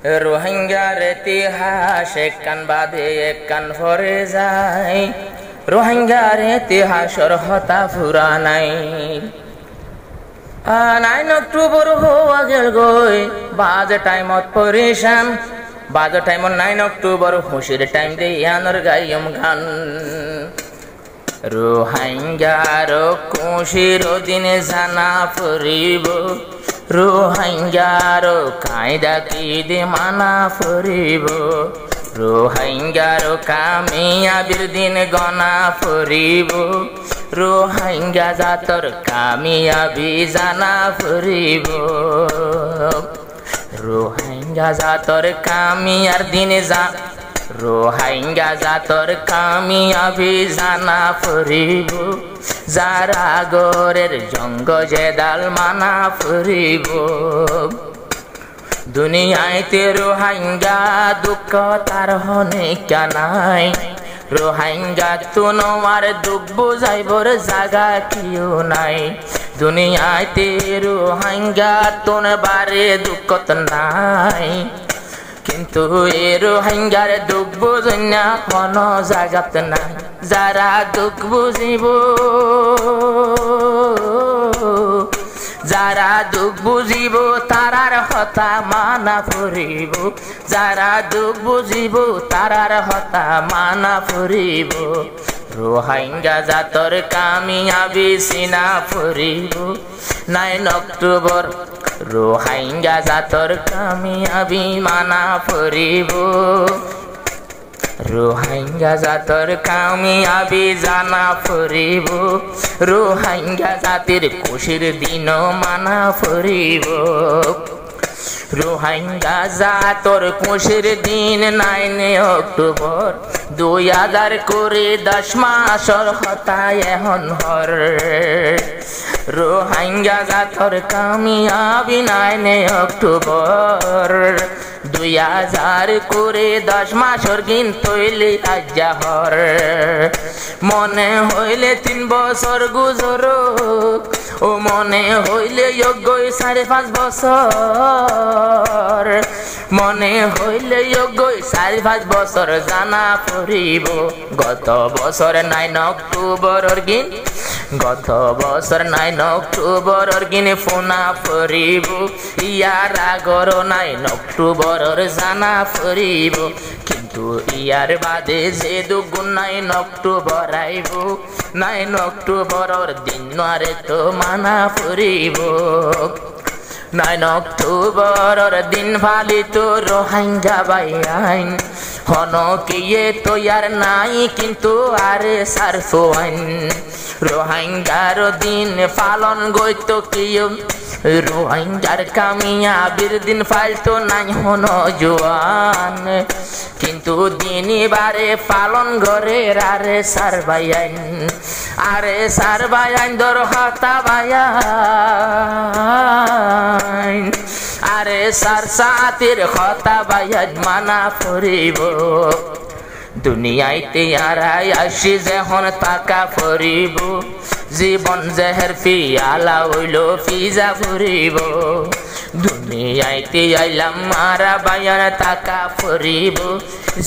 রোহিঙ্গার ইতিহাস এক কান বাদে এক কান ভরে যায়, রোহিঙ্গার ইতিহাসর হতা ফুরা নাই। 9 অক্টোবর হওয়া গেল গই বাজে টাইমত পরেশান, বাজে টাইমত 9 অক্টোবর খুশির টাইম দিয়ে আনর গাইম গান। রোহিঙ্গার খুশির দিনে জানা ফুরিব, রোহিঙ্গার কায়দা কি দে মানা ফুরিব, রোহিঙ্গার কামিয়াবির দিন গনা ফুরিব, রোহিঙ্গা জাতর কামিয়াবি জানা ফুরিব, রোহিঙ্গা জাতর কামিয়ার দিনে রোহিঙ্গা জাতর কামিয়াবি জানা ফুরিব, যারা গরের জঙ্গ জেদাল মানা ফুরিব। দুনিয়াতে রোহিঙ্গা দুঃখ তার হনে কানাই, রোহিঙ্গা তো নমার দুঃখ বুঝাইবর জাগা কিও নাই, দুনিয়াতে রোহিঙ্গা তোন বারে দুঃখত নাই, কিন্তু এ রোহিঙ্গার দুঃখ বুঝনা কোন জাগাত নাই। যারা দুঃখ বুঝিব, যারা দুঃখ বুঝিব তারার হতা মানা ফুরিব, যারা দুঃখ বুঝিব তারার হতা মানা ফুরিব, রোহিঙ্গা জাতর কামিয়াবি সিনা ফুরিব। 9 অক্টোবর রোহিঙ্গা জাতর কামিয়াবি মানা ফুরিব, রোহিঙ্গা জাতর কামিয়াবি জানা ফুরিব, রোহিঙ্গা জাতির খুশির দিন মানা ফুরিব, রোহিঙ্গা জাতর খুশির দিন 9 অক্টোবর 2000 করে 10 মাসর হতা এখন হর, রোহিঙ্গা জাতর কামিয়াবি 9 অক্টোবর 2000 করে 10 মাসর গিন তৈলি আজাহর, মনে হইলে 3 বছর গুজর, ও মনে হইলে যোগ্য 5.5 বছর, মনে হইলে যোগ্য 5.5 বছর জানা ফুরিব। গত বছর 9 অক্টোবর গিন, গত বছর 9 অক্টোবর গিন ফোনা ফুরিব, ইয়ার আগর 9 অক্টোবর জানা ফুরিব, কিন্তু ইয়ার বাদে যে দুগুণ 9 অক্টোবর আইব, 9 অক্টোবর দিন আরে তো মানা ফুরিব। 9 অক্টোবর দিন পালিত রোহিঙ্গা বাইন, হন কিয়ে তো ইয়ার নাই কিন্তু আরে সারফোয়াইন, রোহিঙ্গার দিন পালন গইত কিয়, রোহিঙ্গার কামিয়াবির দিন ফাইলতো নাই হন জোয়ান, কিন্তু দিন বারে পালন ঘরের আরে সারবাইন, আরে সারবাইন দর হতা বায়ান, আরে সার সাতির হতা বায়ান মানা ফুরিব। দুনিয়াইতে আরাই আসি যখন টাকা ফুরিব, জীবন জেহের পিয়ালা হইল ফিজা ফুরিব, দুনিয়াইতে আইলাম মারা বায়ান টাকা ফুরিব,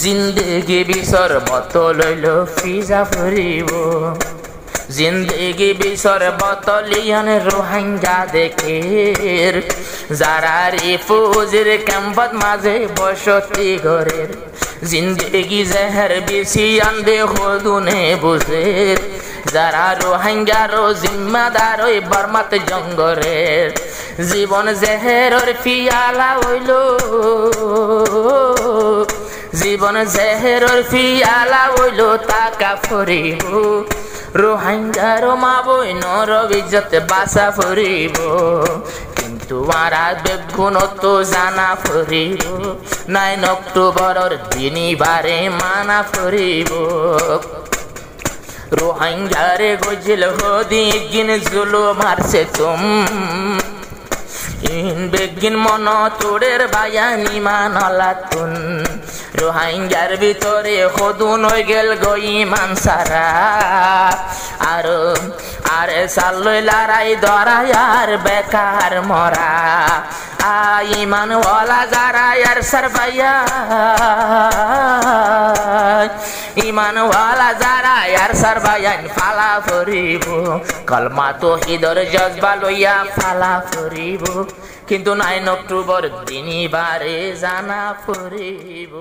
জিন্দেগি বিষর বোতল হইল ফিজা ফুরিব, জিন্দেগি বিষর বোতলিয়ান রোহিঙ্গা দেখের, যারা রিফুজির ক্যাম্পত মাঝে বসতি ঘরের, জিন্দেগি জেহের বেশি আনবে হদুনে বুঝের, যারা রোহিঙ্গার জিম্মাদার ওই বর্মাত জঙ্গরের, জীবন জেহেরর পিয়ালা হইল, জীবন জেহেরর পিয়ালা হইল টাকা ফুরিব, রোহিঙ্গার মা বইনর ইজ্জত বাসা ফুরিব, কিন্তু আরা বেগুন তো জানা ফুরিব, 9 অক্টোবর দিনই বারে মানা ফুরিব, রোহিঙ্গারে গজিল হদি গিন জুলু মারছে তুম, দিন বেগিন মন তোড়ের বায়ানি মানলাতুন রোহাঙ্গার ভিতরে খদুন হয়ে গেল গইমান সারা আরে সাল্লই লড়াই দরাই আর বেকার মরা ইমান ওয়ালা যারা আর সরবাইয়া ইমান ওয়ালা যারা আর সরবাইন ফালা ফরিব কলমা তো হিদর জজবা লইয়া ফালা ফরিব কিন্তু 9 অক্টোবর দিনই বারে জানা ফরিব।